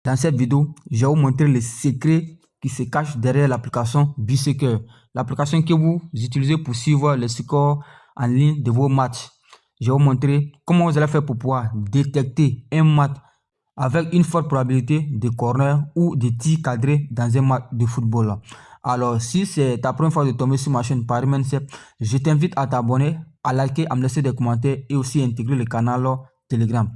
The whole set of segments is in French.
Dans cette vidéo, je vais vous montrer les secrets qui se cachent derrière l'application BeSoccer. L'application que vous utilisez pour suivre les scores en ligne de vos matchs. Je vais vous montrer comment vous allez faire pour pouvoir détecter un match avec une forte probabilité de corner ou de tir cadré dans un match de football. Alors, si c'est ta première fois de tomber sur ma chaîne Paris Mindset, je t'invite à t'abonner, à liker, à me laisser des commentaires et aussi intégrer le canal Telegram.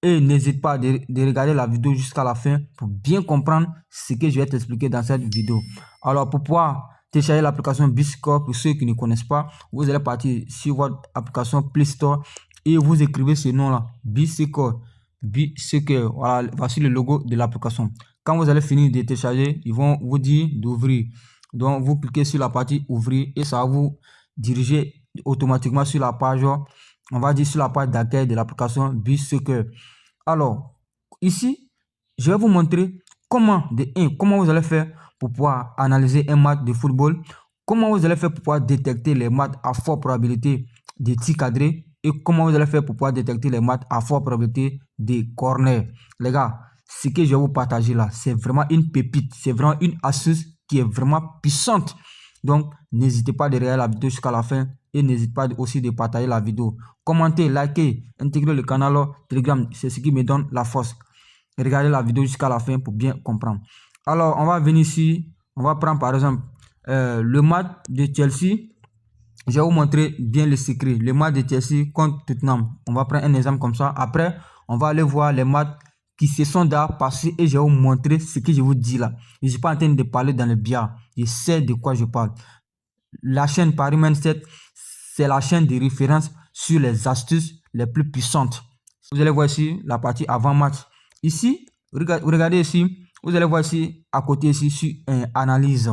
Et n'hésite pas de regarder la vidéo jusqu'à la fin pour bien comprendre ce que je vais t'expliquer dans cette vidéo. Alors, pour pouvoir télécharger l'application BeSoccer, pour ceux qui ne connaissent pas, vous allez partir sur votre application Play Store et vous écrivez ce nom-là, BeSoccer. BeSoccer, voilà, voici le logo de l'application. Quand vous allez finir de télécharger, ils vont vous dire d'ouvrir. Donc, vous cliquez sur la partie ouvrir et ça va vous diriger automatiquement sur la page, on va dire sur la page d'accueil de l'application BeSoccer. Alors, ici, je vais vous montrer comment vous allez faire pour pouvoir analyser un match de football, comment vous allez faire pour pouvoir détecter les matchs à forte probabilité de tir cadré et comment vous allez faire pour pouvoir détecter les matchs à forte probabilité de corner. Les gars, ce que je vais vous partager là, c'est vraiment une pépite, c'est vraiment une astuce qui est vraiment puissante. Donc, n'hésitez pas de regarder la vidéo jusqu'à la fin et n'hésitez pas aussi de partager la vidéo. Commentez, likez, intégrez le canal Telegram, c'est ce qui me donne la force. Regardez la vidéo jusqu'à la fin pour bien comprendre. Alors, on va venir ici, on va prendre par exemple le match de Chelsea. Je vais vous montrer bien le secret. Le match de Chelsea contre Tottenham. On va prendre un exemple comme ça. Après, on va aller voir les matchs qui se sont déjà passés et je vais vous montrer ce que je vous dis là. Je ne suis pas en train de parler dans le biais. Je sais de quoi je parle. La chaîne Paris Mindset, c'est la chaîne de référence sur les astuces les plus puissantes. Vous allez voir ici la partie avant-match. Ici, regardez ici, vous allez voir ici à côté ici sur analyse.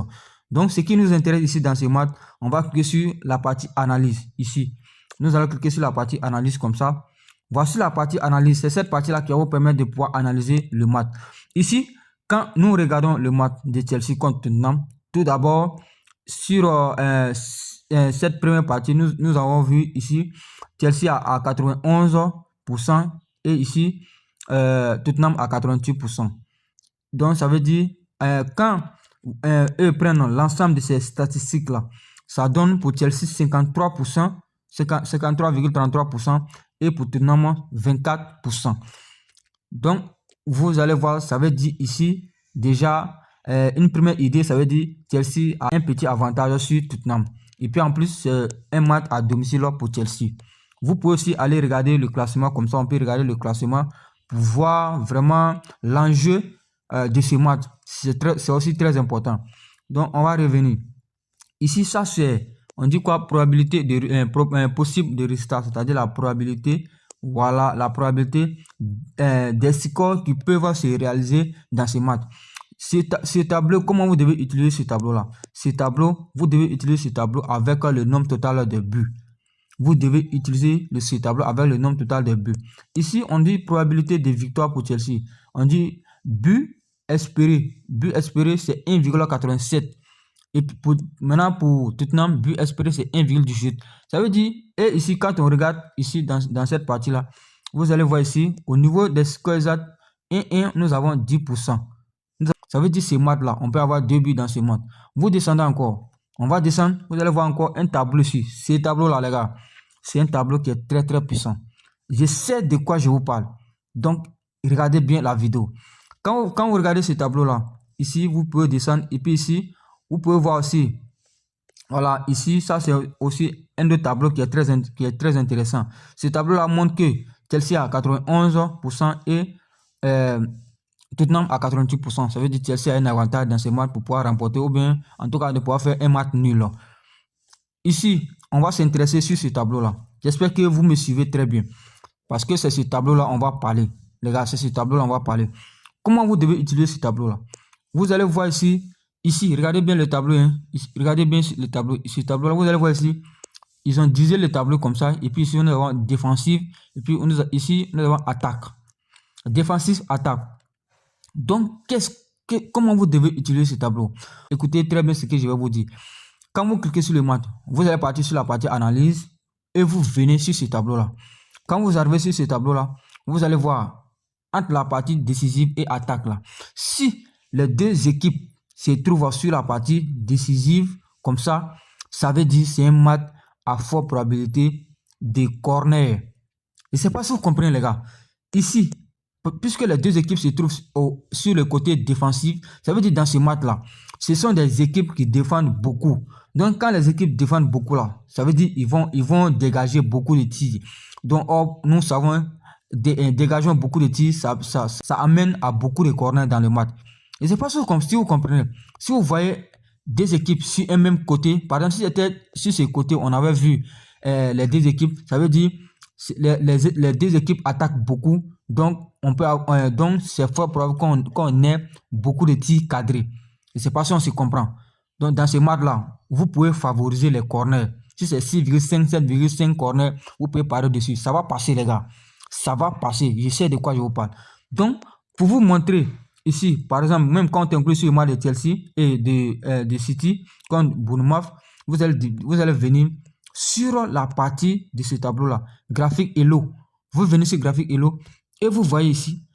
Donc, ce qui nous intéresse ici dans ce match, on va cliquer sur la partie analyse ici. Nous allons cliquer sur la partie analyse comme ça. Voici la partie analyse. C'est cette partie-là qui va vous permettre de pouvoir analyser le match. Ici, quand nous regardons le match de Chelsea contre Tottenham, tout d'abord, sur cette première partie, nous avons vu ici Chelsea à 91% et ici Tottenham à 88%. Donc, ça veut dire quand eux prennent l'ensemble de ces statistiques-là, ça donne pour Chelsea 53%, 53,33% et pour Tottenham 24%. Donc, vous allez voir, ça veut dire ici déjà une première idée, ça veut dire Chelsea a un petit avantage sur Tottenham. Et puis en plus, c'est un match à domicile pour Chelsea. Vous pouvez aussi aller regarder le classement, comme ça on peut regarder le classement pour voir vraiment l'enjeu de ce match. C'est aussi très important. Donc on va revenir. Ici, ça c'est, on dit quoi, probabilité de possible de résultat, c'est-à-dire la probabilité, voilà, la probabilité des scores qui peuvent se réaliser dans ce match. Ce tableau, comment vous devez utiliser ce tableau-là? Ce tableau, vous devez utiliser ce tableau avec le nombre total de buts. Vous devez utiliser ce tableau avec le nombre total de buts. Ici, on dit probabilité de victoire pour Chelsea. On dit but espéré. But espéré, c'est 1,87. Et maintenant, pour Tottenham, but espéré, c'est 1,18. Ça veut dire, et ici, quand on regarde ici dans cette partie-là, vous allez voir ici, au niveau des scores exacts, 1-1, nous avons 10%. Ça veut dire ce match-là, on peut avoir 2 buts dans ce match. Vous descendez encore. On va descendre, vous allez voir encore un tableau ici. Ce tableau-là, les gars, c'est un tableau qui est très, très puissant. Je sais de quoi je vous parle. Donc, regardez bien la vidéo. Quand vous regardez ce tableau-là, ici, vous pouvez descendre. Et puis ici, vous pouvez voir aussi. Voilà, ici, ça c'est aussi un autre tableau qui est très intéressant. Ce tableau-là montre que Chelsea à 91% et Tottenham à 88%. Ça veut dire que Chelsea a un avantage dans ce match pour pouvoir remporter ou bien en tout cas de pouvoir faire un match nul. Ici, on va s'intéresser sur ce tableau-là. J'espère que vous me suivez très bien. Parce que c'est ce tableau-là on va parler. Les gars, c'est ce tableau-là on va parler. Comment vous devez utiliser ce tableau-là? Vous allez voir ici, regardez bien le tableau. Hein. Regardez bien le tableau. Ce tableau-là, vous allez voir ici. Ils ont divisé le tableau comme ça. Et puis ici, nous avons défensif. Et puis ici, nous avons attaque. Défensif, attaque. Donc, comment vous devez utiliser ce tableau? Écoutez très bien ce que je vais vous dire. Quand vous cliquez sur le match, vous allez partir sur la partie analyse et vous venez sur ce tableau-là. Quand vous arrivez sur ce tableau-là, vous allez voir entre la partie décisive et attaque là. Si les deux équipes se trouvent sur la partie décisive, comme ça veut dire c'est un match à forte probabilité de corner. Je ne sais pas si vous comprenez les gars. Ici, puisque les deux équipes se trouvent sur le côté défensif, ça veut dire dans ce match-là, ce sont des équipes qui défendent beaucoup. Donc, quand les équipes défendent beaucoup là, ça veut dire qu'ils vont dégager beaucoup de tirs. Donc, nous savons, dégageons beaucoup de tirs, ça amène à beaucoup de corners dans le match. Et c'est pas sûr comme si vous comprenez. Si vous voyez deux équipes sur un même côté, par exemple, si c'était sur ce côté, on avait vu les deux équipes, ça veut dire les deux équipes attaquent beaucoup, donc donc c'est fort probable qu'on ait beaucoup de tirs cadrés. Je ne sais pas si on se comprend. Donc dans ce match-là, vous pouvez favoriser les corners. Si c'est 6,5, 7,5 corners, vous pouvez parer dessus. Ça va passer les gars. Ça va passer. Je sais de quoi je vous parle. Donc, pour vous montrer ici, par exemple, même quand on inclut sur le match de Chelsea et de City contre Bournemouth, vous allez venir sur la partie de ce tableau-là, graphique Hello. Vous venez sur graphique Hello et vous voyez ici,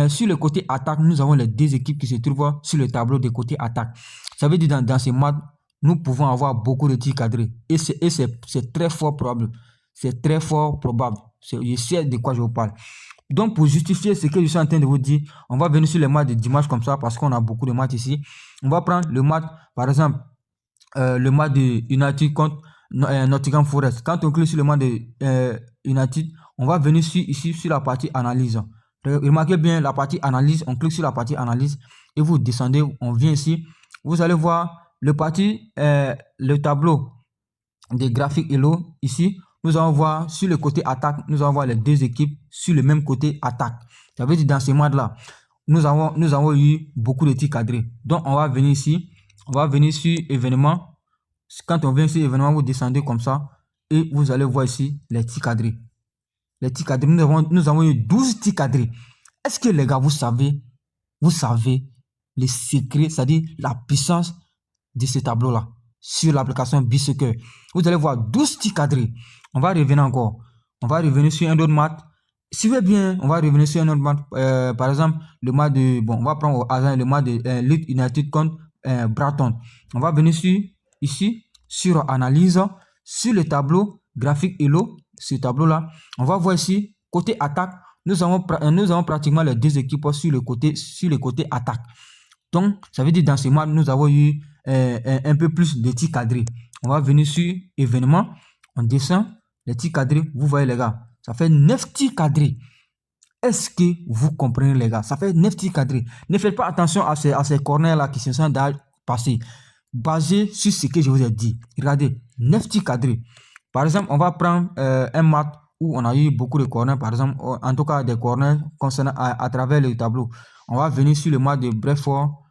sur le côté attaque, nous avons les deux équipes qui se trouvent sur le tableau de côté attaque. Ça veut dire dans ces matchs, nous pouvons avoir beaucoup de tirs cadrés. Et c'est très fort probable. C'est très fort probable. Je sais de quoi je vous parle. Donc, pour justifier ce que je suis en train de vous dire, on va venir sur les matchs de dimanche comme ça parce qu'on a beaucoup de matchs ici. On va prendre le match, par exemple, le match de United contre Nottingham Forest. Quand on clique sur le match de United, on va venir ici sur la partie analyse. Remarquez bien la partie analyse, on clique sur la partie analyse et vous descendez, on vient ici. Vous allez voir le tableau des graphiques Hello ici. Nous allons voir sur le côté attaque, nous allons voir les deux équipes sur le même côté attaque. Ça veut dire dans ce match-là, nous avons eu beaucoup de tirs cadrés. Donc on va venir ici, on va venir sur événements. Quand on vient sur événements, vous descendez comme ça et vous allez voir ici les tirs cadrés. Les tirs cadrés, nous avons eu 12 tirs cadrés. Est-ce que les gars, vous savez les secrets, c'est-à-dire la puissance de ce tableau-là sur l'application BeSoccer? Vous allez voir 12 tirs cadrés. On va revenir encore. On va revenir sur un autre match. Suivez bien, on va revenir sur un autre match. Par exemple, le match de... Bon, on va prendre au hasard le match de Leeds United contre Brighton. On va venir ici, sur analyse, sur le tableau graphique Hello, ce tableau-là. On va voir ici, côté attaque, nous avons pratiquement les deux équipes sur le côté attaque. Donc, ça veut dire dans ce match, nous avons eu un peu plus de tirs cadrés. On va venir sur événements, on descend, les tirs cadrés, vous voyez les gars, ça fait 9 tirs cadrés. Est-ce que vous comprenez les gars? Ça fait 9 tirs cadrés. Ne faites pas attention à ces corners-là qui se sont passés. Basé sur ce que je vous ai dit. Regardez, 9 tirs cadrés. Par exemple, on va prendre un match où on a eu beaucoup de corners, par exemple, en tout cas des corners concernant à travers le tableau. On va venir sur le match de Brentford.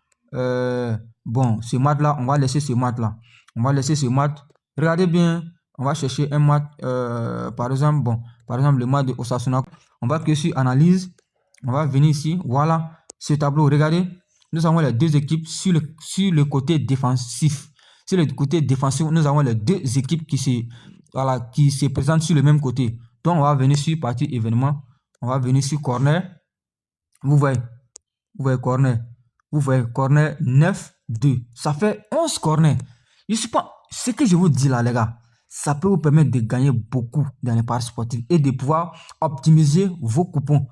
Bon, ce match-là, on va laisser ce match-là. On va laisser ce match. Regardez bien, on va chercher un match, par exemple, le match de Osasuna. On va cliquer sur analyse. On va venir ici. Voilà, ce tableau. Regardez, nous avons les deux équipes sur le côté défensif. Sur le côté défensif, nous avons les deux équipes qui se présentent sur le même côté. Donc, on va venir sur partie événement. On va venir sur corner. Vous voyez corner. Vous voyez corner 9-2. Ça fait 11 corners. Je sais pas, ce que je vous dis là, les gars, ça peut vous permettre de gagner beaucoup dans les paris sportifs et de pouvoir optimiser vos coupons.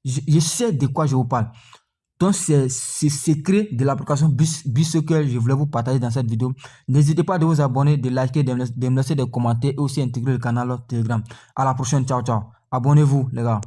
Je sais de quoi je vous parle. Donc, c'est ce secret de l'application BeSoccer que je voulais vous partager dans cette vidéo. N'hésitez pas à vous abonner, de liker, de me laisser des commentaires et aussi intégrer le canal Telegram. À la prochaine. Ciao, ciao. Abonnez-vous, les gars.